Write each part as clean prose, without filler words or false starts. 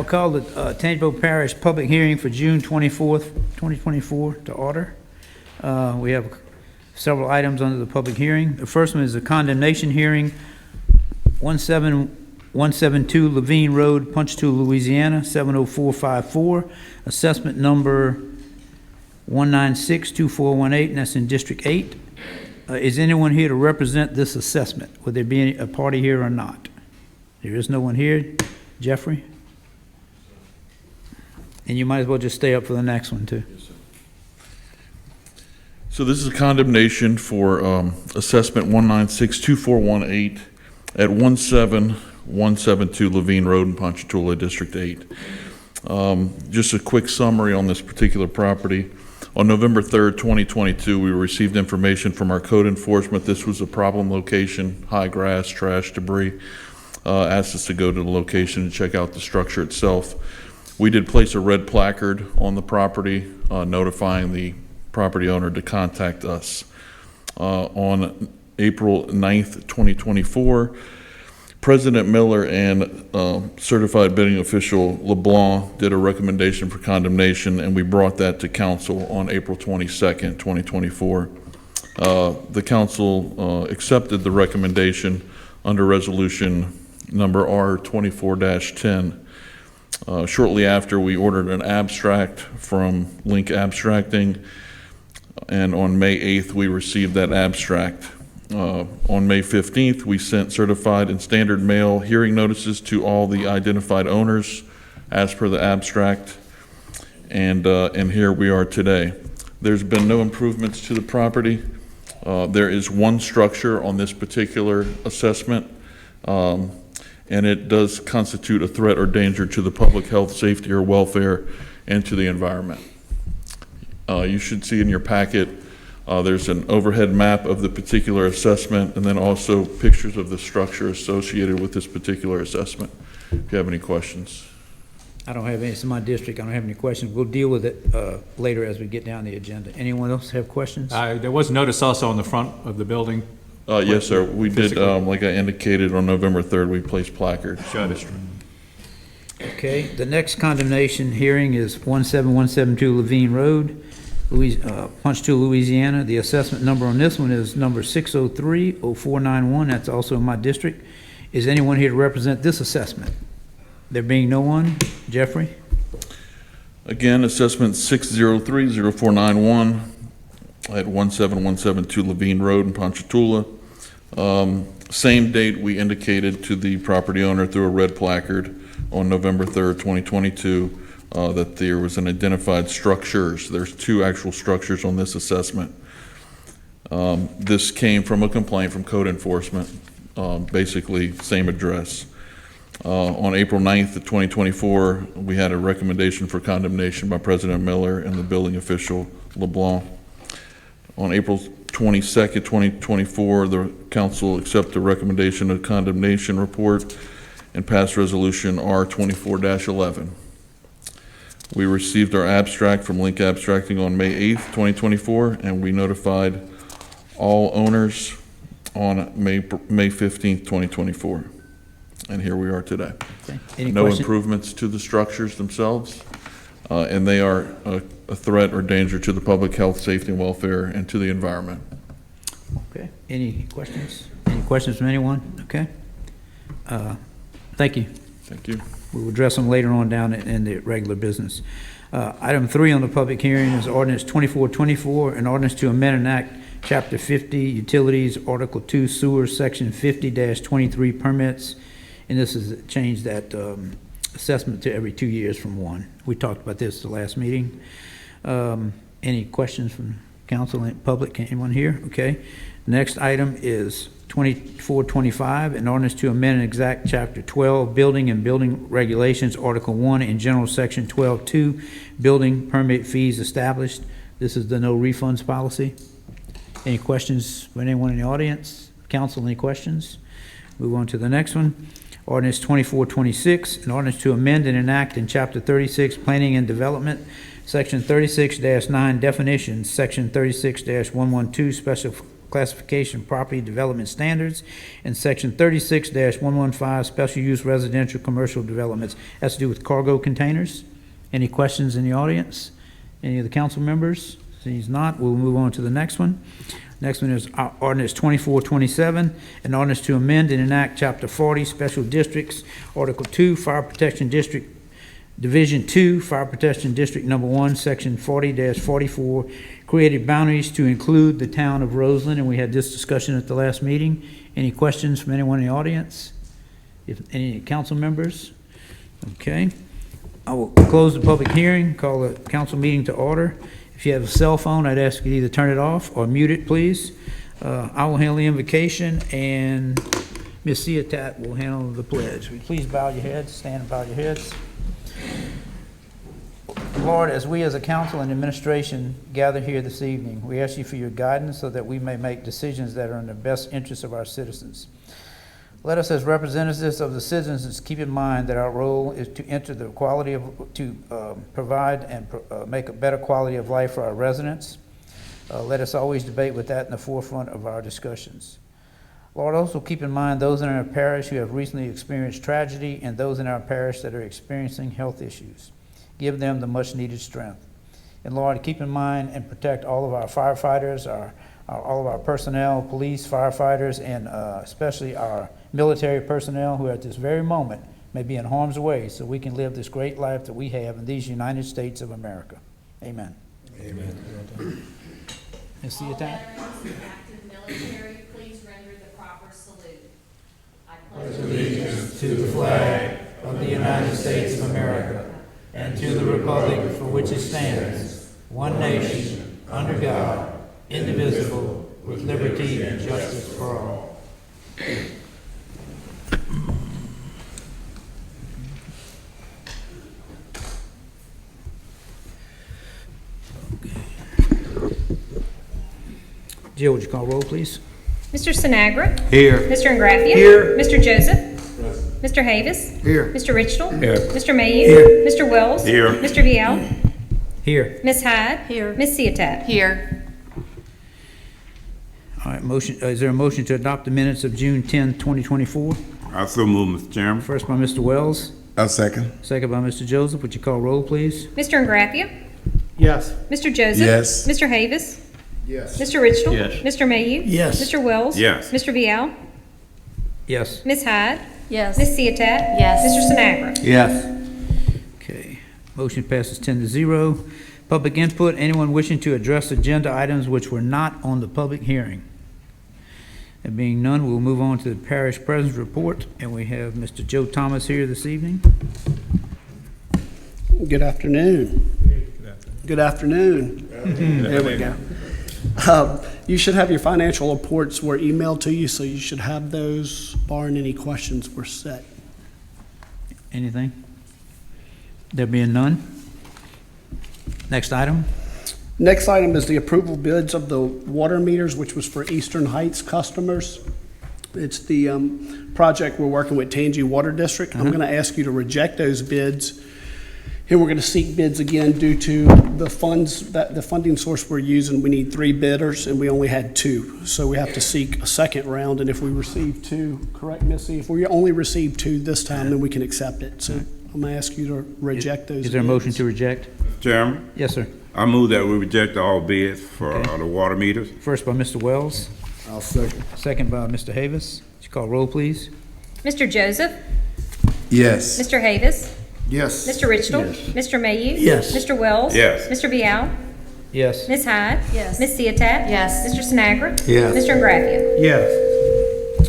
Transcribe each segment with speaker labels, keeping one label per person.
Speaker 1: I'll call the Tangipahoa Parish public hearing for June 24th, 2024 to order. We have several items under the public hearing. The first one is a condemnation hearing, 17172 Levine Road, Ponchatoula, Louisiana, 70454, assessment number 1962418, and that's in District 8. Is anyone here to represent this assessment? Would there be a party here or not? There is no one here. Jeffrey? And you might as well just stay up for the next one, too.
Speaker 2: Yes, sir. So this is a condemnation for assessment 1962418 at 17172 Levine Road in Ponchatoula, District 8. Just a quick summary on this particular property. On November 3rd, 2022, we received information from our code enforcement. This was a problem location, high grass, trash, debris. Asked us to go to the location and check out the structure itself. We did place a red placard on the property, notifying the property owner to contact us. On April 9th, 2024, President Miller and certified bidding official LeBlanc did a recommendation for condemnation, and we brought that to council on April 22nd, 2024. The council accepted the recommendation under resolution number R24-10. Shortly after, we ordered an abstract from Link Abstracting, and on May 8th, we received that abstract. On May 15th, we sent certified and standard mail hearing notices to all the identified owners as per the abstract, and here we are today. There's been no improvements to the property. There is one structure on this particular assessment, and it does constitute a threat or danger to the public health, safety, or welfare, and to the environment. You should see in your packet there's an overhead map of the particular assessment, and then also pictures of the structure associated with this particular assessment. If you have any questions.
Speaker 1: I don't have any. It's in my district. I don't have any questions. We'll deal with it later as we get down the agenda. Anyone else have questions?
Speaker 3: There was notice also on the front of the building.
Speaker 2: Yes, sir. We did, like I indicated, on November 3rd, we placed placards.
Speaker 3: Got it.
Speaker 1: Okay. The next condemnation hearing is 17172 Levine Road, Ponchatoula, Louisiana. The assessment number on this one is number 6030491. That's also in my district. Is anyone here to represent this assessment? There being no one, Jeffrey?
Speaker 2: Again, assessment 6030491 at 17172 Levine Road in Ponchatoula. Same date we indicated to the property owner through a red placard on November 3rd, 2022, that there was an identified structures. There's two actual structures on this assessment. This came from a complaint from code enforcement, basically same address. On April 9th of 2024, we had a recommendation for condemnation by President Miller and the building official LeBlanc. On April 22nd, 2024, the council accepted the recommendation of condemnation report and passed resolution R24-11. We received our abstract from Link Abstracting on May 8th, 2024, and we notified all owners on May 15th, 2024. And here we are today.
Speaker 1: Okay.
Speaker 2: No improvements to the structures themselves, and they are a threat or danger to the public health, safety, and welfare, and to the environment.
Speaker 1: Okay. Any questions? Any questions from anyone? Okay. Thank you.
Speaker 2: Thank you.
Speaker 1: We'll address them later on down in the regular business. Item 3 on the public hearing is ordinance 2424, an ordinance to amend and act Chapter 50, Utilities, Article 2, Sewer, Section 50-23 permits. And this is change that assessment to every 2 years from 1. We talked about this the last meeting. Any questions from council and public? Anyone here? Okay. Next item is 2425, an ordinance to amend and exact Chapter 12, Building and Building Regulations, Article 1, in General Section 12.2, Building Permit Fees Established. This is the no refunds policy. Any questions from anyone in the audience? Council, any questions? Move on to the next one. Ordinance 2426, an ordinance to amend and enact in Chapter 36, Planning and Development, Section 36-9, Definitions, Section 36-112, Special classification property development standards, and section 36-115, special use residential commercial developments. Has to do with cargo containers. Any questions in the audience? Any of the council members? Seeing not, we'll move on to the next one. Next one is ordinance 2427, an ordinance to amend and enact Chapter 40, Special Districts, Article 2, Fire Protection District, Division 2, Fire Protection District Number 1, Section 40-44, created boundaries to include the town of Roseland, and we had this discussion at the last meeting. Any questions from anyone in the audience? If any council members? Okay. I will close the public hearing, call the council meeting to order. If you have a cell phone, I'd ask you to either turn it off or mute it, please. I will handle the invocation, and Ms. Ciatat will handle the pledge. Will you please bow your heads, stand and bow your heads. Lord, as we as a council and administration gather here this evening, we ask you for your guidance so that we may make decisions that are in the best interest of our citizens. Let us, as representatives of the citizens, keep in mind that our role is to enter the quality of, provide and make a better quality of life for our residents. Let us always debate with that in the forefront of our discussions. Lord, also keep in mind those in our parish who have recently experienced tragedy and those in our parish that are experiencing health issues. Give them the much needed strength. And Lord, keep in mind and protect all of our firefighters, all of our personnel, police, firefighters, and especially our military personnel who at this very moment may be in harm's way so we can live this great life that we have in these United States of America. Amen.
Speaker 4: Amen.
Speaker 1: Ms.
Speaker 5: All
Speaker 1: Ciatat?
Speaker 5: veterans and active military, please render the proper salute. I pledge
Speaker 1: Allegiance to the flag of the United States of America and to the republic for which it stands, one nation, under God, indivisible, with liberty and justice for all. Jill, would you call roll, please?
Speaker 4: Mr. Sinagra.
Speaker 3: Here.
Speaker 4: Mr. Ingraffia.
Speaker 3: Here.
Speaker 4: Mr. Joseph. Mr. Havis.
Speaker 3: Here.
Speaker 4: Mr. Richtel.
Speaker 3: Here.
Speaker 4: Mr. Mayhew.
Speaker 1: Here.
Speaker 4: Mr. Wells.
Speaker 3: Here.
Speaker 4: Mr. Vial.
Speaker 1: Here.
Speaker 4: Ms. Hyde.
Speaker 5: Here.
Speaker 4: Ms. Ciatat.
Speaker 5: Here.
Speaker 1: All right, motion, is there a motion to adopt the minutes of June 10, 2024?
Speaker 6: I so move, Mr. Chairman.
Speaker 1: First by Mr. Wells,
Speaker 6: I second.
Speaker 1: second by Mr. Joseph. Would you call roll, please?
Speaker 4: Mr. Ingraffia.
Speaker 3: Yes.
Speaker 4: Mr. Joseph.
Speaker 6: Yes.
Speaker 4: Mr. Havis.
Speaker 6: Yes.
Speaker 4: Mr. Richtel.
Speaker 3: Yes.
Speaker 4: Mr. Mayhew.
Speaker 1: Yes.
Speaker 4: Mr. Wells.
Speaker 6: Yes.
Speaker 4: Mr. Vial.
Speaker 1: Yes.
Speaker 4: Ms. Hyde.
Speaker 5: Yes.
Speaker 4: Ms. Ciatat.
Speaker 5: Yes.
Speaker 4: Mr. Sinagra.
Speaker 3: Yes.
Speaker 1: Okay, motion passes 10-0. Public input, anyone wishing to address agenda items which were not on the public hearing? There being none, we'll move on to the parish president's report, and we have Mr. Joe Thomas here this evening.
Speaker 7: Good afternoon. Good afternoon. There we go. You should have your financial reports were emailed to you, so you should have those, barring any questions were set.
Speaker 1: Anything? There being none? Next item?
Speaker 7: Next item is the approval bids of the water meters, which was for Eastern Heights customers. It's the project we're working with Tangipahoa Water District. I'm going to ask you to reject those bids, and we're going to seek bids again due to the funds, that the funding source we're using. We need 3 bidders, and we only had 2. So we have to seek a second round, and if we receive 2, correct, Missy? If we only receive 2 this time, then we can accept it. So I'm going to ask you to reject those
Speaker 1: Is there a motion
Speaker 7: bids.
Speaker 1: to reject?
Speaker 6: Chairman,
Speaker 1: Yes, sir.
Speaker 6: I move that we reject all bids for
Speaker 1: Okay.
Speaker 6: the water meters.
Speaker 1: First by Mr. Wells,
Speaker 6: I'll second.
Speaker 1: second by Mr. Havis. Would you call roll, please?
Speaker 4: Mr. Joseph.
Speaker 6: Yes.
Speaker 4: Mr. Havis.
Speaker 6: Yes.
Speaker 4: Mr. Richtel. Mr. Mayhew.
Speaker 1: Yes.
Speaker 4: Mr. Wells.
Speaker 6: Yes.
Speaker 4: Mr. Vial.
Speaker 1: Yes.
Speaker 4: Ms. Hyde.
Speaker 5: Yes.
Speaker 4: Ms. Ciatat.
Speaker 5: Yes.
Speaker 4: Mr. Sinagra.
Speaker 3: Yes.
Speaker 4: Mr. Ingraffia.
Speaker 3: Yes.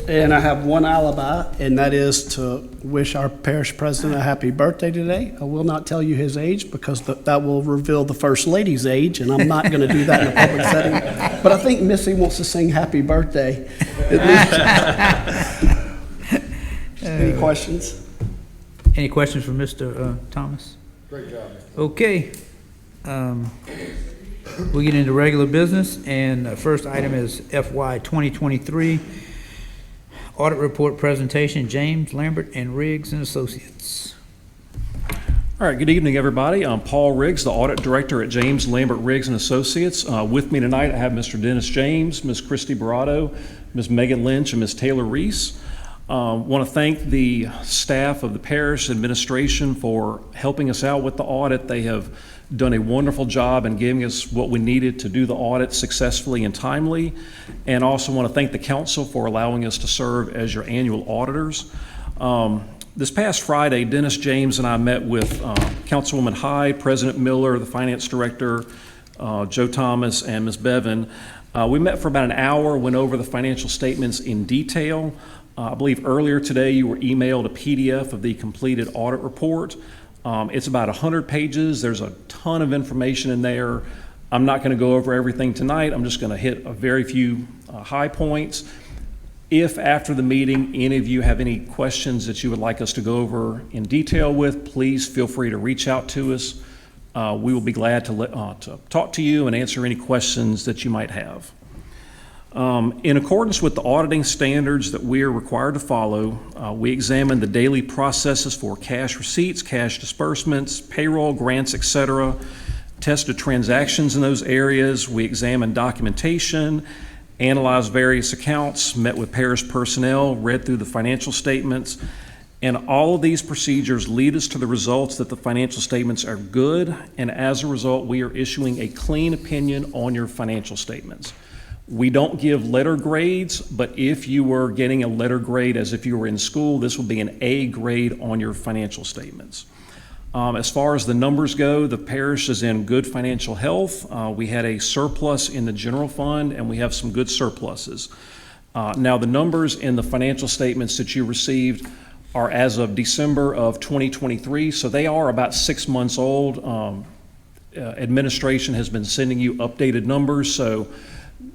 Speaker 7: And I have one alibi, and that is to wish our parish president a happy birthday today. I will not tell you his age because that will reveal the first lady's age, and I'm not going to do that in a public setting. But I think Missy wants to sing happy birthday. Any questions?
Speaker 1: Any questions for Mr. Thomas?
Speaker 6: Great job.
Speaker 1: Okay. We get into regular business, and the first item is FY 2023 audit report presentation, James Lambert and Riggs and Associates.
Speaker 8: All right, good evening, everybody. I'm Paul Riggs, the Audit Director at James Lambert Riggs and Associates. With me tonight, I have Mr. Dennis James, Ms. Christy Barato, Ms. Megan Lynch, and Ms. Taylor Reese. Want to thank the staff of the parish administration for helping us out with the audit. They have done a wonderful job in giving us what we needed to do the audit successfully and timely. And also want to thank the council for allowing us to serve as your annual auditors. This past Friday, Dennis James and I met with Councilwoman Hyde, President Miller, the Finance Director, Joe Thomas, and Ms. Bevan. We met for about an hour, went over the financial statements in detail. I believe earlier today you were emailed a PDF of the completed audit report. It's about 100 pages. There's a ton of information in there. I'm not going to go over everything tonight. I'm just going to hit a very few high points. If after the meeting any of you have any questions that you would like us to go over in detail with, please feel free to reach out to us. We will be glad to talk to you and answer any questions that you might have. In accordance with the auditing standards that we are required to follow, we examine the daily processes for cash receipts, cash disbursements, payroll, grants, etc., tested transactions in those areas. We examine documentation, analyzed various accounts, met with parish personnel, read through the financial statements, and all of these procedures lead us to the results that the financial statements are good, and as a result, we are issuing a clean opinion on your financial statements. We don't give letter grades, but if you were getting a letter grade as if you were in school, this would be an A grade on your financial statements. As far as the numbers go, the parish is in good financial health. We had a surplus in the general fund, and we have some good surpluses. Now, the numbers in the financial statements that you received are as of December of 2023, so they are about 6 months old. Administration has been sending you updated numbers, so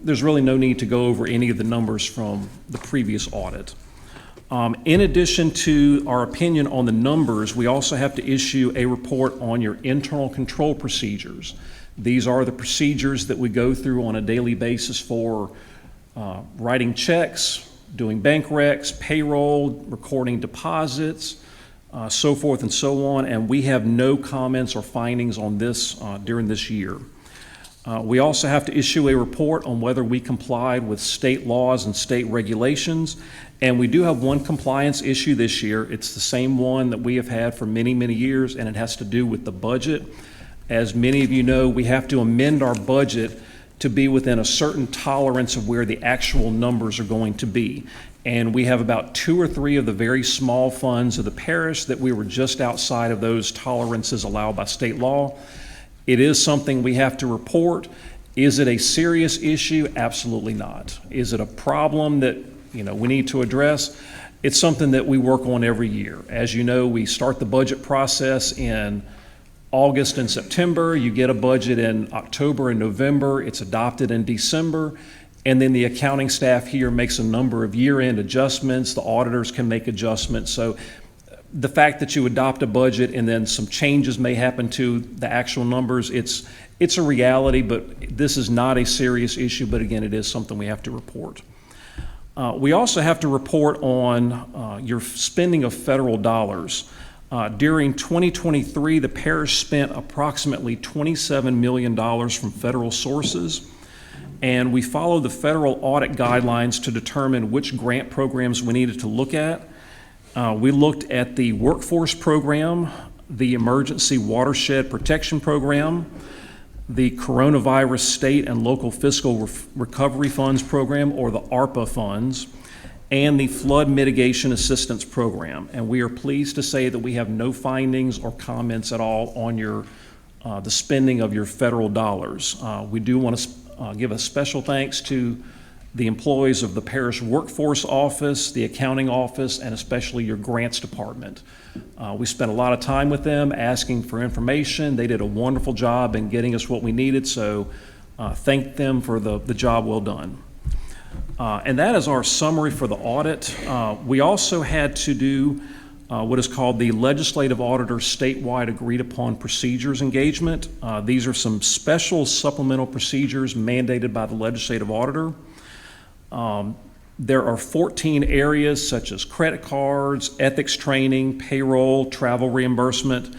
Speaker 8: there's really no need to go over any of the numbers from the previous audit. In addition to our opinion on the numbers, we also have to issue a report on your internal control procedures. These are the procedures that we go through on a daily basis for writing checks, doing bank recs, payroll, recording deposits, so forth and so on, and we have no comments or findings on this during this year. We also have to issue a report on whether we complied with state laws and state regulations, and we do have one compliance issue this year. It's the same one that we have had for many, many years, and it has to do with the budget. As many of you know, we have to amend our budget to be within a certain tolerance of where the actual numbers are going to be. And we have about 2 or 3 of the very small funds of the parish that we were just outside of those tolerances allowed by state law. It is something we have to report. Is it a serious issue? Absolutely not. Is it a problem that we need to address? It's something that we work on every year. As you know, we start the budget process in August and September. You get a budget in October and November. It's adopted in December. And then the accounting staff here makes a number of year-end adjustments. The auditors can make adjustments. So the fact that you adopt a budget and then some changes may happen to the actual numbers, it's a reality, but this is not a serious issue. But again, it is something we have to report. We also have to report on your spending of federal dollars. During 2023, the parish spent approximately $27 million from federal sources, and we followed the federal audit guidelines to determine which grant programs we needed to look at. We looked at the workforce program, the emergency watershed protection program, the coronavirus state and local fiscal recovery funds program, or the ARPA funds, and the flood mitigation assistance program. And we are pleased to say that we have no findings or comments at all on the spending of your federal dollars. We do want to give a special thanks to the employees of the parish workforce office, the accounting office, and especially your grants department. We spent a lot of time with them asking for information. They did a wonderful job in getting us what we needed, so thank them for the job well done. And that is our summary for the audit. We also had to do what is called the Legislative Auditor Statewide Agreed Upon Procedures Engagement. These are some special supplemental procedures mandated by the Legislative Auditor. There are 14 areas such as credit cards, ethics training, payroll, travel reimbursement,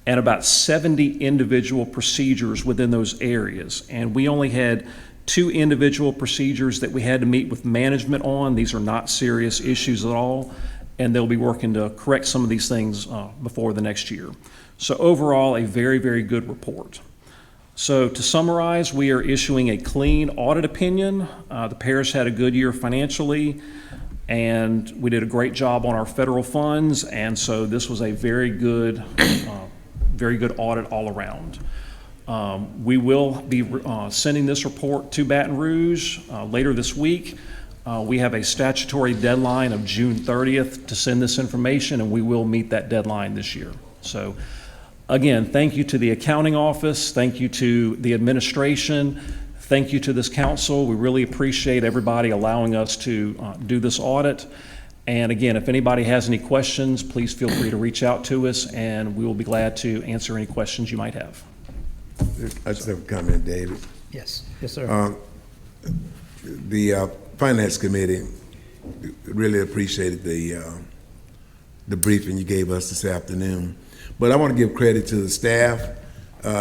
Speaker 8: and about 70 individual procedures within those areas. And we only had 2 individual procedures that we had to meet with management on. These are not serious issues at all, and they'll be working to correct some of these things before the next year. So overall, a very, very good report. So to summarize, we are issuing a clean audit opinion. The parish had a good year financially, and we did a great job on our federal funds, and so this was a very good audit all around. We will be sending this report to Baton Rouge later this week. We have a statutory deadline of June 30th to send this information, and we will meet that deadline this year. So again, thank you to the accounting office, thank you to the administration, thank you to this council. We really appreciate everybody allowing us to do this audit. And again, if anybody has any questions, please feel free to reach out to us, and we will be glad to answer any questions you might have.
Speaker 9: I just have a comment, David.
Speaker 1: Yes. Yes, sir.
Speaker 9: The Finance Committee really appreciated the briefing you gave us this afternoon. But I want to give credit to the staff.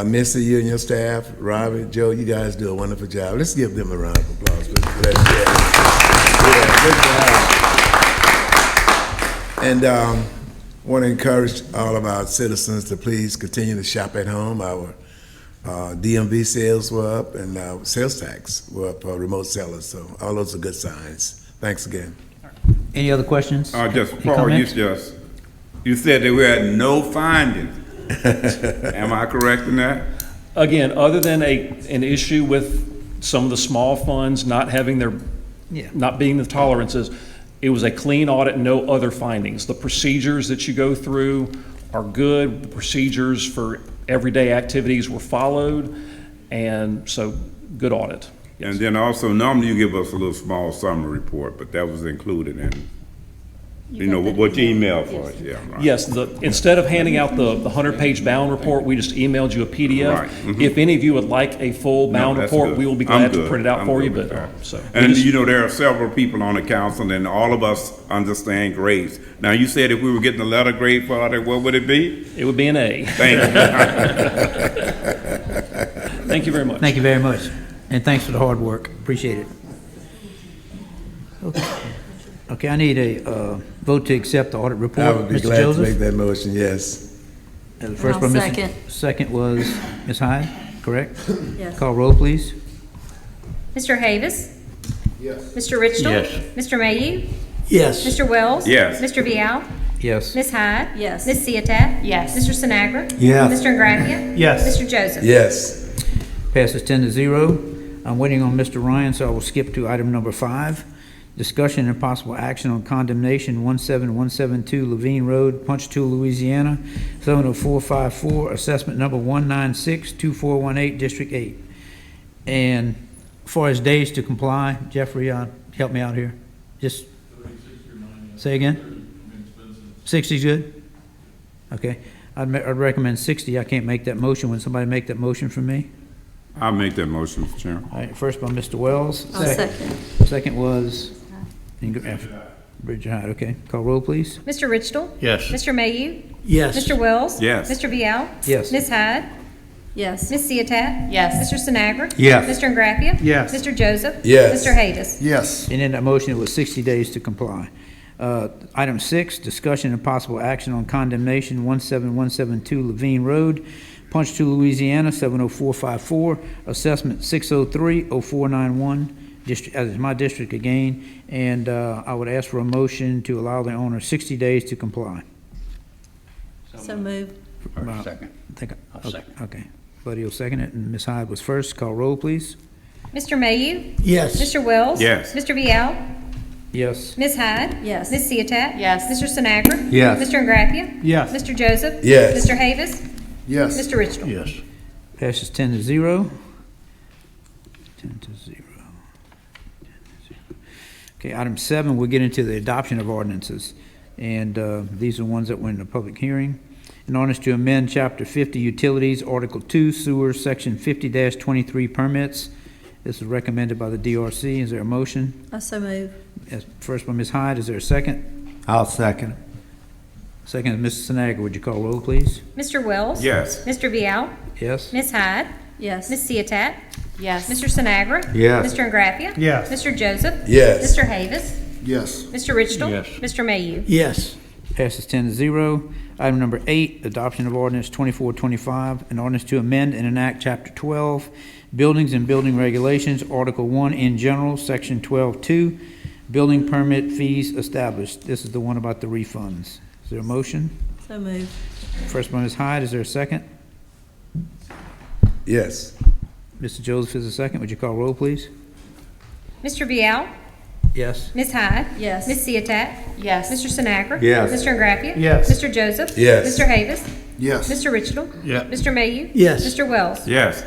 Speaker 9: Missy, you and your staff, Robbie, Joe, you guys do a wonderful job. Let's give them a round of applause. Good job. And want to encourage all of our citizens to please continue to shop at home. Our DMV sales were up, and our sales tax were up for remote sellers. So all those are good signs. Thanks again.
Speaker 1: Any other questions?
Speaker 6: Just
Speaker 1: Any
Speaker 6: Paul, you
Speaker 1: comments?
Speaker 6: said that we had no findings. Am I correct in that?
Speaker 8: Again, other than an issue with some of the small funds not having not being the tolerances, it was a clean audit, no other findings. The procedures that you go through are good. The procedures for everyday activities were followed, and so good audit. Yes.
Speaker 6: And then also, normally you give us a little small summary report, but that was included in, what you emailed for us, yeah, right.
Speaker 8: Yes, instead of handing out the 100-page bound report, we just emailed you a PDF.
Speaker 6: Right. Mhm.
Speaker 8: If any of you would like a full bound
Speaker 6: that's
Speaker 8: report,
Speaker 6: good.
Speaker 8: we will be
Speaker 6: I'm
Speaker 8: glad to
Speaker 6: good.
Speaker 8: print it out
Speaker 6: I'm
Speaker 8: for you.
Speaker 6: good
Speaker 8: But
Speaker 6: with that.
Speaker 8: so,
Speaker 6: And
Speaker 8: we just-
Speaker 6: there are several people on the council, and all of us understand grades. Now, you said if we were getting a letter grade for it, what would it be?
Speaker 8: it would be an A.
Speaker 6: Thank you.
Speaker 8: Thank you very much.
Speaker 1: Thank you very much, and thanks for the hard work. Appreciate it. Okay, I need a vote to accept the audit report.
Speaker 9: I would be
Speaker 1: Mr.
Speaker 9: glad to
Speaker 1: Joseph?
Speaker 9: make that motion, yes.
Speaker 1: The first
Speaker 10: I'll
Speaker 1: one, Mr.
Speaker 10: second.
Speaker 1: Second was Ms. Hyde, correct?
Speaker 10: Yes.
Speaker 1: Call roll, please.
Speaker 4: Mr. Havis? Yes. Mr. Richtel?
Speaker 6: Yes.
Speaker 4: Mr. Mayhew?
Speaker 1: Yes.
Speaker 4: Mr. Wells?
Speaker 6: Yes.
Speaker 4: Mr. Vial?
Speaker 1: Yes.
Speaker 4: Ms. Hyde?
Speaker 10: Yes.
Speaker 4: Ms. Ciotat?
Speaker 10: Yes.
Speaker 4: Mr. Sinagra?
Speaker 1: Yes.
Speaker 4: Mr. Ingraffia?
Speaker 1: Yes.
Speaker 4: Mr. Joseph?
Speaker 9: Yes.
Speaker 1: Passes 10-0. I'm waiting on Mr. Ryan, so I will skip to item number 5. Discussion and possible action on condemnation 17172 Levine Road, Ponchatoula, Louisiana, 70454, assessment number 1962418, District 8. And as far as days to comply, Jeffrey, help me out here. Just say again? 60 is good? Okay. I'd recommend 60. I can't make that motion. Would somebody make that motion for me?
Speaker 6: I'll make that motion, Mr. Chairman.
Speaker 1: All right, first by Mr. Wells.
Speaker 10: I'll second.
Speaker 1: Second was Bridger Hyde, okay. Call roll, please.
Speaker 4: Mr. Richtel?
Speaker 6: Yes.
Speaker 4: Mr. Mayhew?
Speaker 1: Yes.
Speaker 4: Mr. Wells?
Speaker 6: Yes.
Speaker 4: Mr. Vial?
Speaker 1: Yes.
Speaker 4: Ms. Hyde?
Speaker 10: Yes.
Speaker 4: Ms. Ciotat?
Speaker 10: Yes.
Speaker 4: Mr. Sinagra?
Speaker 1: Yes.
Speaker 4: Mr. Ingraffia?
Speaker 1: Yes.
Speaker 4: Mr. Joseph?
Speaker 9: Yes.
Speaker 4: Mr. Havis?
Speaker 6: Yes.
Speaker 1: And in that motion, it was 60 days to comply. Item 6, discussion and possible action on condemnation 17172 Levine Road, Ponchatoula, Louisiana, 70454, assessment 6030491, district, as is my district again, and I would ask for a motion to allow the owner 60 days to comply.
Speaker 10: So moved.
Speaker 6: Second.
Speaker 1: Okay. Buddy will second it, and Ms. Hyde was first. Call roll, please.
Speaker 4: Mr. Mayhew?
Speaker 1: Yes.
Speaker 4: Mr. Wells?
Speaker 6: Yes.
Speaker 4: Mr. Vial?
Speaker 1: Yes.
Speaker 4: Ms. Hyde?
Speaker 10: Yes.
Speaker 4: Ms. Ciotat?
Speaker 10: Yes.
Speaker 4: Mr. Sinagra?
Speaker 1: Yes.
Speaker 4: Mr. Ingraffia?
Speaker 1: Yes.
Speaker 4: Mr. Joseph?
Speaker 9: Yes.
Speaker 4: Mr. Havis?
Speaker 6: Yes.
Speaker 4: Mr. Richtel?
Speaker 6: Yes.
Speaker 1: Passes 10-0. 10-0. Okay, item 7, we'll get into the adoption of ordinances. And these are ones that were in the public hearing. An ordinance to amend Chapter 50 Utilities, Article 2 Sewer, Section 50-23 Permits. This is recommended by the DRC. Is there a motion?
Speaker 10: I so move.
Speaker 1: First by Ms. Hyde. Is there a second?
Speaker 6: I'll second.
Speaker 1: Second is Mrs. Sinagra. Would you call roll, please?
Speaker 4: Mr. Wells?
Speaker 6: Yes.
Speaker 4: Mr. Vial?
Speaker 1: Yes?
Speaker 4: Ms. Hyde?
Speaker 10: Yes.
Speaker 4: Ms. Ciotat?
Speaker 5: Yes.
Speaker 4: Mr. Sinagra?
Speaker 9: Yes.
Speaker 4: Mr. Ingraffia?
Speaker 7: Yes.
Speaker 4: Mr. Joseph?
Speaker 9: Yes.
Speaker 4: Mr. Havis?
Speaker 9: Yes.
Speaker 4: Mr. Richtel?
Speaker 3: Yes.
Speaker 4: Mr. Mayhew?
Speaker 1: Yes. Passes 10-0. Item number 8, adoption of ordinance 2425, an ordinance to amend and enact Chapter 12, Buildings and Building Regulations, Article 1 in general, Section 12-2, Building Permit Fees Established. This is the one about the refunds. Is there a motion?
Speaker 10: So moved.
Speaker 1: First one is Hyde. Is there a second?
Speaker 9: Yes.
Speaker 1: Mr. Joseph is a second. Would you call roll, please?
Speaker 4: Mr. Vial?
Speaker 1: Yes.
Speaker 4: Ms. Hyde?
Speaker 10: Yes.
Speaker 4: Ms. Ciotat?
Speaker 5: Yes.
Speaker 4: Mr. Sinagra?
Speaker 9: Yes.
Speaker 4: Mr. Ingraffia?
Speaker 7: Yes.
Speaker 4: Mr. Joseph?
Speaker 9: Yes.
Speaker 4: Mr. Havis?
Speaker 9: Yes.
Speaker 4: Mr. Richtel?
Speaker 3: Yeah.
Speaker 4: Mr. Mayhew?
Speaker 1: Yes.
Speaker 4: Mr. Wells?
Speaker 6: Yes.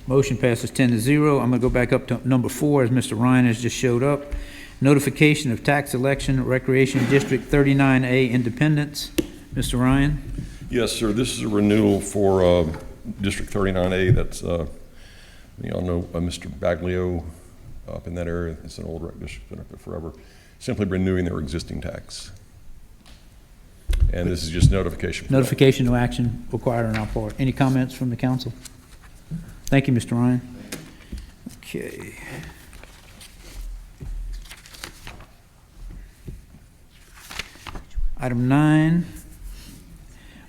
Speaker 1: Motion passes 10-0. I'm going to go back up to number 4 as Mr. Ryan has just showed up. Notification of tax election, Recreation District 39A Independence. Mr. Ryan?
Speaker 11: Yes, sir. This is a renewal for District 39A. That's, you all know Mr. Baglio up in that area. It's an old rec district, been up there forever. Simply renewing their existing tax. And this is just notification. for that.
Speaker 1: Notification, no action required on our part. Any comments from the council? Thank you, Mr. Ryan. Okay. Item 9,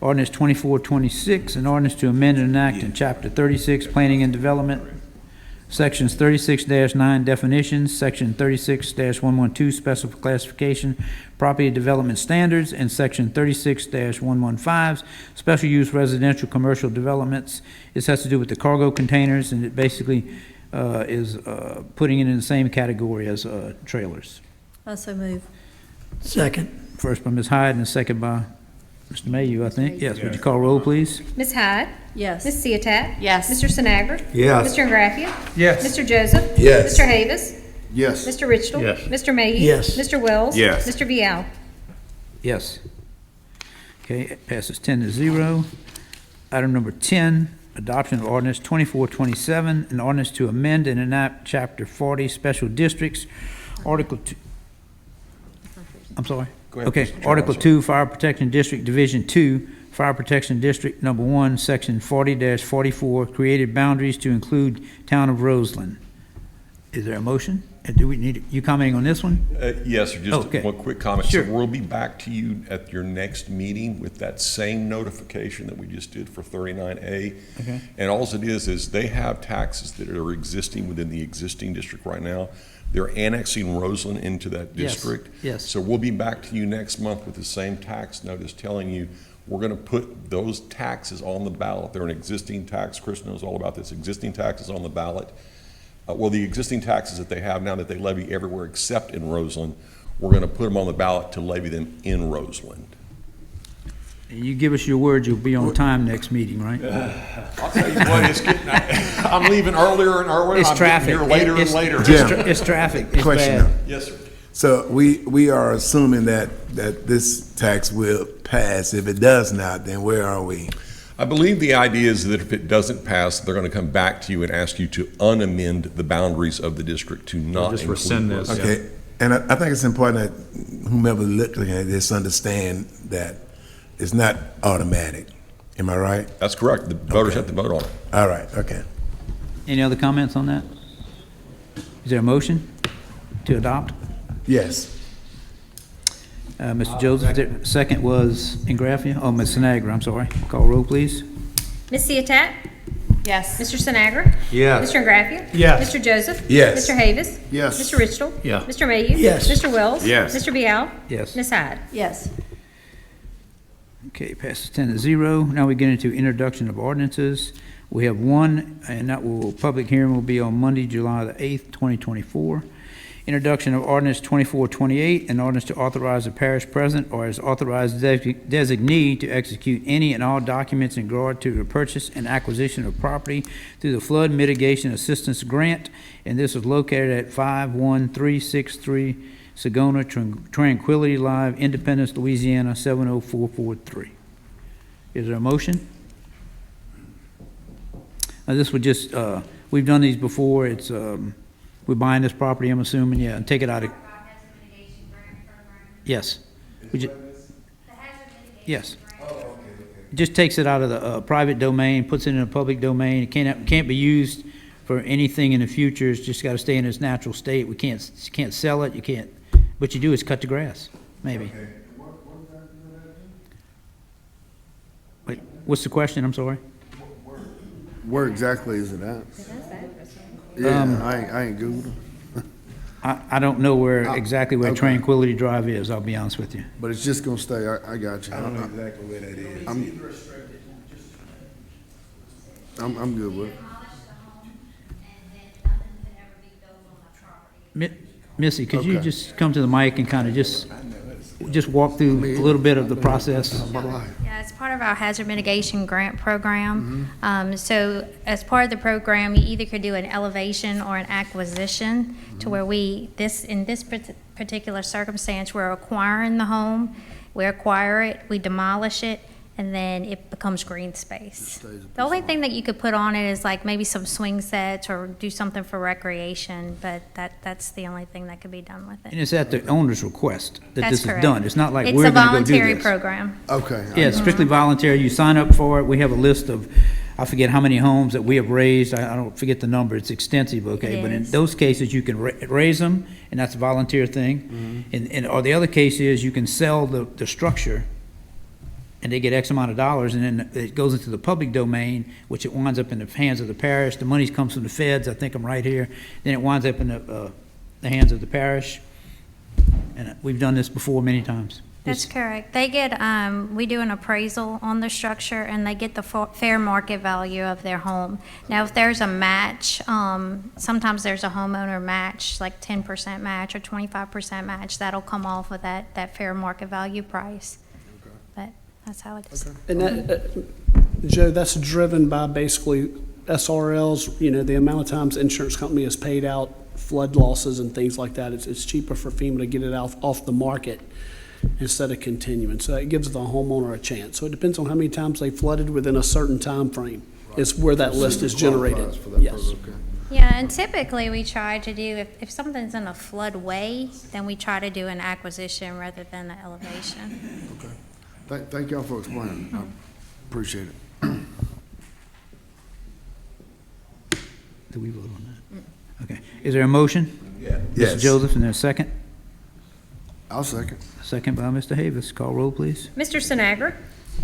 Speaker 1: ordinance 2426, an ordinance to amend and enact in Chapter 36, Planning and Development, Sections 36-9 definitions, Section 36-112 special classification, property development standards, and Section 36-115 special use residential commercial developments. This has to do with the cargo containers, and it basically is putting it in the same category as trailers.
Speaker 10: So moved.
Speaker 1: Second. First by Ms. Hyde and second by Mr. Mayhew, I think. Yes, would you call roll, please?
Speaker 4: Ms. Hyde?
Speaker 10: Yes.
Speaker 4: Ms. Ciotat?
Speaker 5: Yes.
Speaker 4: Mr. Sinagra?
Speaker 9: Yes.
Speaker 4: Mr. Ingraffia?
Speaker 7: Yes.
Speaker 4: Mr. Joseph?
Speaker 9: Yes.
Speaker 4: Mr. Havis?
Speaker 9: Yes.
Speaker 4: Mr. Richtel?
Speaker 3: Yes.
Speaker 4: Mr. Mayhew?
Speaker 1: Yes.
Speaker 4: Mr. Wells?
Speaker 6: Yes.
Speaker 4: Mr. Vial?
Speaker 1: Yes. Okay, it passes 10-0. Item number 10, adoption of ordinance 2427, an ordinance to amend and enact Chapter 40 Special Districts, Article 2. I'm sorry?
Speaker 11: Go ahead,
Speaker 1: Okay,
Speaker 11: Mr. Chairman,
Speaker 1: Article
Speaker 11: I'm
Speaker 1: 2, Fire Protection District, Division 2, Fire Protection District Number 1, Section 40-44, created boundaries to include Town of Roseland. Is there a motion? Do we need, you commenting on this one?
Speaker 11: Yes, sir. Just
Speaker 1: Okay.
Speaker 11: one quick comment.
Speaker 1: Sure.
Speaker 11: So we'll be back to you at your next meeting with that same notification that we just did for 39A.
Speaker 1: Okay.
Speaker 11: And all it is they have taxes that are existing within the existing district right now. They're annexing Roseland into that
Speaker 1: Yes,
Speaker 11: district.
Speaker 1: yes.
Speaker 11: So we'll be back to you next month with the same tax notice telling you we're going to put those taxes on the ballot. They're an existing tax. Chris knows all about this. Existing taxes on the ballot. Well, the existing taxes that they have now that they levy everywhere except in Roseland, we're going to put them on the ballot to levy them in Roseland.
Speaker 1: You give us your word, you'll be on time next meeting, right?
Speaker 11: I'll tell you what, it's getting, I'm leaving earlier and earlier.
Speaker 1: It's
Speaker 11: I'm
Speaker 1: traffic.
Speaker 11: getting here later
Speaker 1: It's-
Speaker 11: and later.
Speaker 9: Jim.
Speaker 1: It's traffic, it's
Speaker 9: Question
Speaker 1: bad.
Speaker 9: now.
Speaker 11: Yes, sir.
Speaker 9: So we are assuming that this tax will pass. If it does not, then where are we?
Speaker 11: I believe the idea is that if it doesn't pass, they're going to come back to you and ask you to unamend the boundaries of the district to not
Speaker 3: just
Speaker 11: include
Speaker 3: rescind this.
Speaker 11: Roseland.
Speaker 9: Okay, and I think it's important that whomever looking at this understand that it's not automatic. Am I right?
Speaker 11: That's correct. The voters
Speaker 9: Okay.
Speaker 11: have to vote on it.
Speaker 9: All right, okay.
Speaker 1: Any other comments on that? Is there a motion to adopt?
Speaker 9: Yes.
Speaker 1: Mr. Joseph, second was Ingraffia, oh, Ms. Sinagra, I'm sorry. Call roll, please.
Speaker 4: Ms. Ciotat?
Speaker 5: Yes.
Speaker 4: Mr. Sinagra?
Speaker 9: Yes.
Speaker 4: Mr. Ingraffia?
Speaker 7: Yes.
Speaker 4: Mr. Joseph?
Speaker 9: Yes.
Speaker 4: Mr. Havis?
Speaker 9: Yes.
Speaker 4: Mr. Richtel?
Speaker 3: Yeah.
Speaker 4: Mr. Mayhew?
Speaker 1: Yes.
Speaker 4: Mr. Wells?
Speaker 6: Yes.
Speaker 4: Mr. Vial?
Speaker 1: Yes.
Speaker 4: Ms. Hyde?
Speaker 10: Yes.
Speaker 1: Okay, passes 10-0. Now we get into introduction of ordinances. We have one, and that will, public hearing will be on Monday, July the 8th, 2024. Introduction of ordinance 2428, an ordinance to authorize the parish president or as authorized designee to execute any and all documents in regard to the purchase and acquisition of property through the Flood Mitigation Assistance Grant, and this is located at 51363 Sagona Tranquility Live, Independence, Louisiana, 70443. Is there a motion? This would just, we've done these before. It's, we're buying this property, I'm assuming, yeah, and take it out of, yes. We ju-
Speaker 5: The hazard mitigation
Speaker 1: Yes. Just takes it out of the private domain, puts it in a public domain. It can't be used for anything in the future. It's just got to stay in its natural state. You can't sell it. You can't. What you do is cut the grass, maybe. Wait, what's the question? I'm sorry.
Speaker 12: Where exactly is it at? Yeah, I ain't Googled it,
Speaker 1: I don't know exactly where
Speaker 12: okay.
Speaker 1: Tranquility Drive is. I'll be honest with you.
Speaker 12: but it's just gonna stay, I got you.
Speaker 9: I don't know exactly where that is.
Speaker 12: I'm good with it.
Speaker 1: Missy, could you
Speaker 12: Okay.
Speaker 1: just come to the mic and kind of just walk through a little bit of the process?
Speaker 13: Yeah, it's part of our hazard mitigation grant program. So as part of the program, you either could do an elevation or an acquisition to where in this particular circumstance, we're acquiring the home, we acquire it, we demolish it, and then it becomes green space. The only thing that you could put on it is like maybe some swing sets or do something for recreation, but that's the only thing that could be done with
Speaker 1: And
Speaker 13: it.
Speaker 1: it's at the owner's request that
Speaker 13: That's
Speaker 1: this is
Speaker 13: correct.
Speaker 1: done. It's not like
Speaker 13: It's
Speaker 1: we're
Speaker 13: a
Speaker 1: going to go do this.
Speaker 13: voluntary program.
Speaker 12: Okay.
Speaker 1: Yeah, it's strictly voluntary. You sign up for it. We have a list of, I forget how many homes that we have raised. I don't forget the number. It's extensive, okay?
Speaker 13: It
Speaker 1: But in
Speaker 13: is.
Speaker 1: those cases, you can raise them, and that's a volunteer thing. Or the other case is you can sell the structure, and they get X amount of dollars, and then it goes into the public domain, which it winds up in the hands of the parish. The money comes from the feds. I think I'm right here. Then it winds up in the hands of the parish. And we've done this before many times.
Speaker 13: That's correct. They get, we do an appraisal on the structure, and they get the fair market value of their home. Now, if there's a match, sometimes there's a homeowner match, like 10% match or 25% match, that'll come off of that fair market value price. But that's how it's.
Speaker 7: And that, Joe, that's driven by basically SRLs, the amount of times the insurance company has paid out flood losses and things like that. It's cheaper for FEMA to get it off the market instead of continuing. So it gives the homeowner a chance. So it depends on how many times they flooded within a certain time frame. Is where that list is generated.
Speaker 12: For that
Speaker 7: Yes.
Speaker 12: program, okay.
Speaker 13: Yeah, and typically we try to do, if something's in a floodway, then we try to do an acquisition rather than an elevation.
Speaker 12: Okay. Thank y'all for explaining. I appreciate it.
Speaker 1: Do we vote on that? Okay. Is there a motion?
Speaker 9: Yeah.
Speaker 1: Mr. Joseph, and there's a second?
Speaker 12: I'll second.
Speaker 1: Second by Mr. Havis. Call roll, please.
Speaker 4: Mr. Sinagra?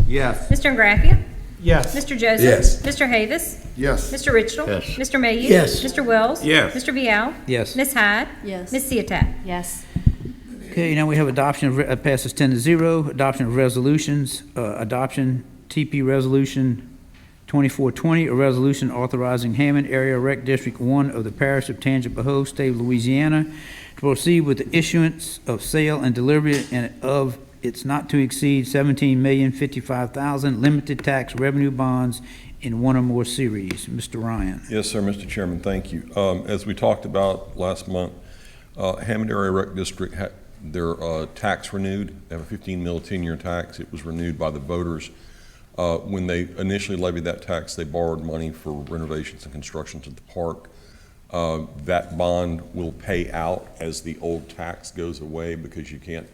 Speaker 9: Yes.
Speaker 4: Mr. Ingraffia?
Speaker 3: Yes.
Speaker 4: Mr. Joseph?
Speaker 9: Yes.
Speaker 4: Mr. Havis?
Speaker 12: Yes.
Speaker 4: Mr. Richardson?
Speaker 3: Yes.
Speaker 4: Mr. Mayhew?
Speaker 1: Yes.
Speaker 4: Mr. Wells?
Speaker 6: Yes.
Speaker 4: Mr. Vial?
Speaker 1: Yes.
Speaker 4: Ms. Hyde?
Speaker 10: Yes.
Speaker 4: Ms. Ciotat?
Speaker 13: Yes.
Speaker 1: Okay, now we have adoption of, passes 10-0, adoption of resolutions, adoption TP Resolution 2420, a resolution authorizing Hammond Area Rec District 1 of the Parish of Tangipahoa, State of Louisiana, to proceed with the issuance of sale and delivery and of its not to exceed $17,055,000 limited tax revenue bonds in one or more series. Mr. Ryan.
Speaker 11: Yes, sir, Mr. Chairman, thank you. As we talked about last month, Hammond Area Rec District had their tax renewed. They have a 15 mil 10-year tax. It was renewed by the voters. When they initially levied that tax, they borrowed money for renovations and constructions at the park. That bond will pay out as the old tax goes away because you can't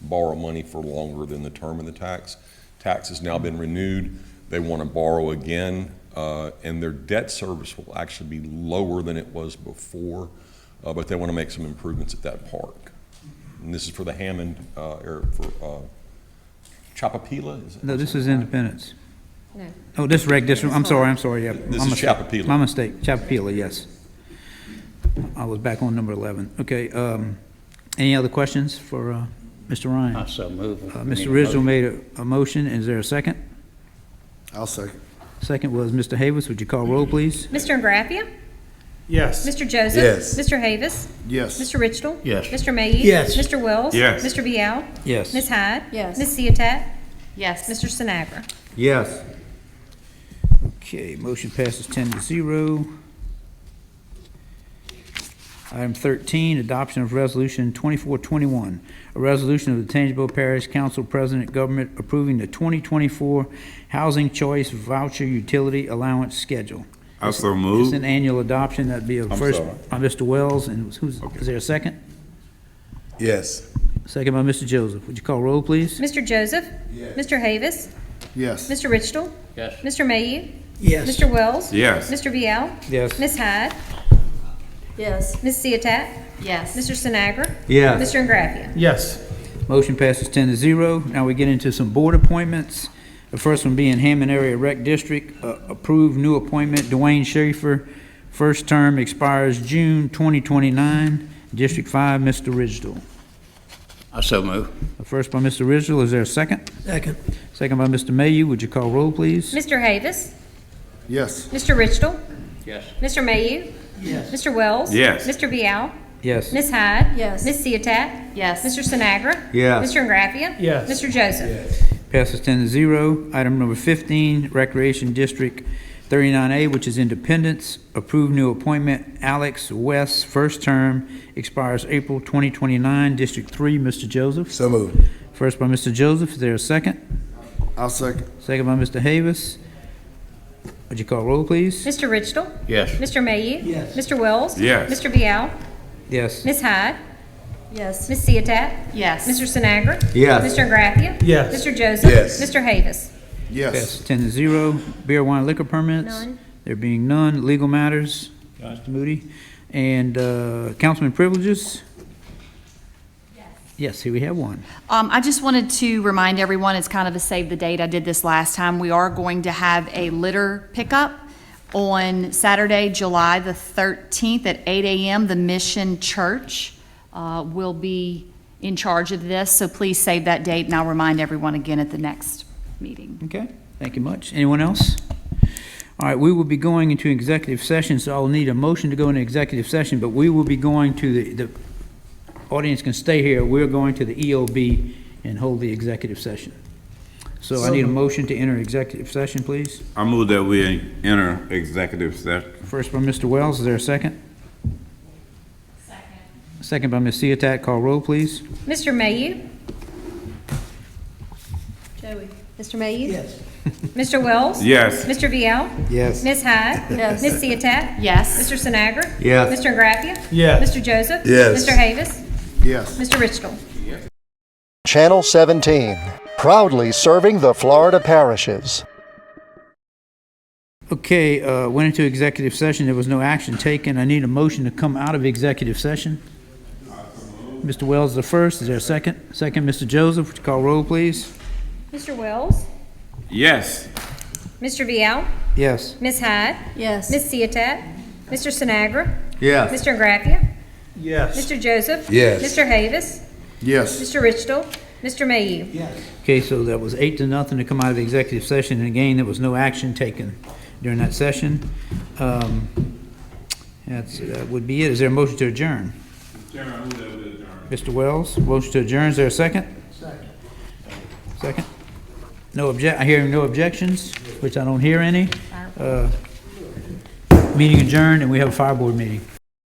Speaker 11: borrow money for longer than the term of the tax. Tax has now been renewed. They want to borrow again, and their debt service will actually be lower than it was before, but they want to make some improvements at that park. And this is for the Hammond, area for Chapapila? Is it?
Speaker 1: No, this is Independence.
Speaker 4: No.
Speaker 1: Oh, this is Rec District, I'm sorry, yeah.
Speaker 11: This
Speaker 1: my
Speaker 11: is
Speaker 1: mistake.
Speaker 11: Chapapila.
Speaker 1: My mistake, Chapapila, yes. I was back on number 11. Okay, any other questions for Mr. Ryan?
Speaker 3: I so move.
Speaker 1: Mr. Rizzo made a motion, is there a second?
Speaker 12: I'll second.
Speaker 1: Second was Mr. Havis, would you call roll, please?
Speaker 4: Mr. Ingraffia?
Speaker 3: Yes.
Speaker 4: Mr. Joseph?
Speaker 9: Yes.
Speaker 4: Mr. Havis?
Speaker 12: Yes.
Speaker 4: Mr. Richardson?
Speaker 3: Yes.
Speaker 4: Mr. Mayhew?
Speaker 1: Yes.
Speaker 4: Mr. Wells?
Speaker 6: Yes.
Speaker 4: Mr. Vial?
Speaker 1: Yes.
Speaker 4: Ms. Hyde?
Speaker 10: Yes.
Speaker 4: Ms. Ciotat?
Speaker 13: Yes.
Speaker 4: Mr. Sinagra?
Speaker 9: Yes.
Speaker 1: Okay, motion passes 10-0. Item 13, adoption of Resolution 2421, a resolution of the Tangipahoa Parish Council President Government approving the 2024 Housing Choice Voucher Utility Allowance Schedule.
Speaker 6: I so
Speaker 1: It's
Speaker 6: move.
Speaker 1: an annual adoption, that'd be a
Speaker 6: I'm
Speaker 1: first
Speaker 6: sorry.
Speaker 1: by Mr. Wells, and is there a second?
Speaker 9: Yes.
Speaker 1: Second by Mr. Joseph. Would you call roll, please?
Speaker 4: Mr. Joseph? Mr. Havis?
Speaker 12: Yes.
Speaker 4: Mr. Richtel?
Speaker 3: Yes.
Speaker 4: Mr. Mayhew?
Speaker 1: Yes.
Speaker 4: Mr. Wells?
Speaker 6: Yes.
Speaker 4: Mr. Vial?
Speaker 1: Yes.
Speaker 4: Ms. Hyde?
Speaker 10: Yes.
Speaker 4: Ms. Ciotat?
Speaker 10: Yes.
Speaker 4: Mr. Sinagra?
Speaker 1: Yes.
Speaker 4: Mr. Ingraffia?
Speaker 1: Yes. Motion passes 10-0. Now we get into some board appointments. The first one being Hammond Area Rec District, approved new appointment, Dwayne Schaefer. First term expires June 2029. District 5, Mr. Ridgel.
Speaker 3: I so move.
Speaker 1: First by Mr. Ridgel, is there a second? Second. Second by Mr. Mayhew. Would you call roll, please?
Speaker 4: Mr. Havis?
Speaker 12: Yes.
Speaker 4: Mr. Richtel?
Speaker 3: Yes.
Speaker 4: Mr. Mayhew? Yes. Mr. Wells?
Speaker 6: Yes.
Speaker 4: Mr. Vial?
Speaker 1: Yes.
Speaker 4: Ms. Hyde?
Speaker 10: Yes.
Speaker 4: Ms. Ciotat?
Speaker 10: Yes.
Speaker 4: Mr. Sinagra?
Speaker 1: Yes.
Speaker 4: Mr. Ingraffia?
Speaker 1: Yes.
Speaker 4: Mr. Joseph?
Speaker 1: Passes 10-0. Item number 15, Recreation District 39A, which is Independence. Approved new appointment, Alex West, first term, expires April 2029. District 3, Mr. Joseph.
Speaker 9: So moved.
Speaker 1: First by Mr. Joseph, is there a second?
Speaker 12: I'll second.
Speaker 1: Second by Mr. Havis. Would you call roll, please?
Speaker 4: Mr. Richtel?
Speaker 3: Yes.
Speaker 4: Mr. Mayhew? Yes. Mr. Wells?
Speaker 6: Yes.
Speaker 4: Mr. Vial?
Speaker 1: Yes.
Speaker 4: Ms. Hyde?
Speaker 10: Yes.
Speaker 4: Ms. Ciotat?
Speaker 10: Yes.
Speaker 4: Mr. Sinagra?
Speaker 1: Yes.
Speaker 4: Mr. Ingraffia?
Speaker 1: Yes.
Speaker 4: Mr. Joseph?
Speaker 9: Yes.
Speaker 4: Mr. Havis?
Speaker 12: Yes.
Speaker 1: Passes 10-0. Beer, wine, liquor permits?
Speaker 10: None.
Speaker 1: There being none. Legal matters? Mr. Moody. And councilman privileges? Yes, here we have one.
Speaker 5: I just wanted to remind everyone, it's kind of a save the date. I did this last time. We are going to have a litter pickup on Saturday, July the 13th at 8 a.m. The Mission Church will be in charge of this, so please save that date, and I'll remind everyone again at the next meeting.
Speaker 1: Okay, thank you much. Anyone else? All right, we will be going into executive session, so I'll need a motion to go into executive session, but we will be going to the audience can stay here. We're going to the EOB and hold the executive session. So I need a motion to enter executive session, please.
Speaker 6: I move that we enter executive session.
Speaker 1: First by Mr. Wells, is there a second? Second by Ms. Ciotat. Call roll, please.
Speaker 4: Mr. Mayhew?
Speaker 10: Joey.
Speaker 4: Mr. Mayhew? Yes. Mr. Wells?
Speaker 6: Yes.
Speaker 4: Mr. Vial?
Speaker 1: Yes.
Speaker 4: Ms. Hyde?
Speaker 10: Yes.
Speaker 4: Ms. Ciotat?
Speaker 5: Yes.
Speaker 4: Mr. Sinagra?
Speaker 1: Yes.
Speaker 4: Mr. Ingraffia?
Speaker 1: Yes.
Speaker 4: Mr. Joseph?
Speaker 9: Yes.
Speaker 4: Mr. Havis?
Speaker 12: Yes.
Speaker 4: Mr. Richtel?
Speaker 14: Channel 17, proudly serving the Florida parishes.
Speaker 1: Okay, went into executive session. There was no action taken. I need a motion to come out of executive session. Mr. Wells the first. Is there a second? Second, Mr. Joseph. Would you call roll, please?
Speaker 4: Mr. Wells?
Speaker 6: Yes.
Speaker 4: Mr. Vial?
Speaker 1: Yes.
Speaker 4: Ms. Hyde?
Speaker 10: Yes.
Speaker 4: Ms. Ciotat? Mr. Sinagra?
Speaker 1: Yes.
Speaker 4: Mr. Ingraffia?
Speaker 1: Yes.
Speaker 4: Mr. Joseph?
Speaker 9: Yes.
Speaker 4: Mr. Havis?
Speaker 12: Yes.
Speaker 4: Mr. Richtel? Mr. Mayhew?
Speaker 1: Okay, so that was 8-0 to come out of executive session, and again, there was no action taken during that session. That would be it. Is there a motion to adjourn?
Speaker 6: Chairman, I move that we adjourn.
Speaker 1: Mr. Wells, motion to adjourn. Is there a second? Second. I hear no objections, which I don't hear any. Meeting adjourned, and we have a fire board meeting.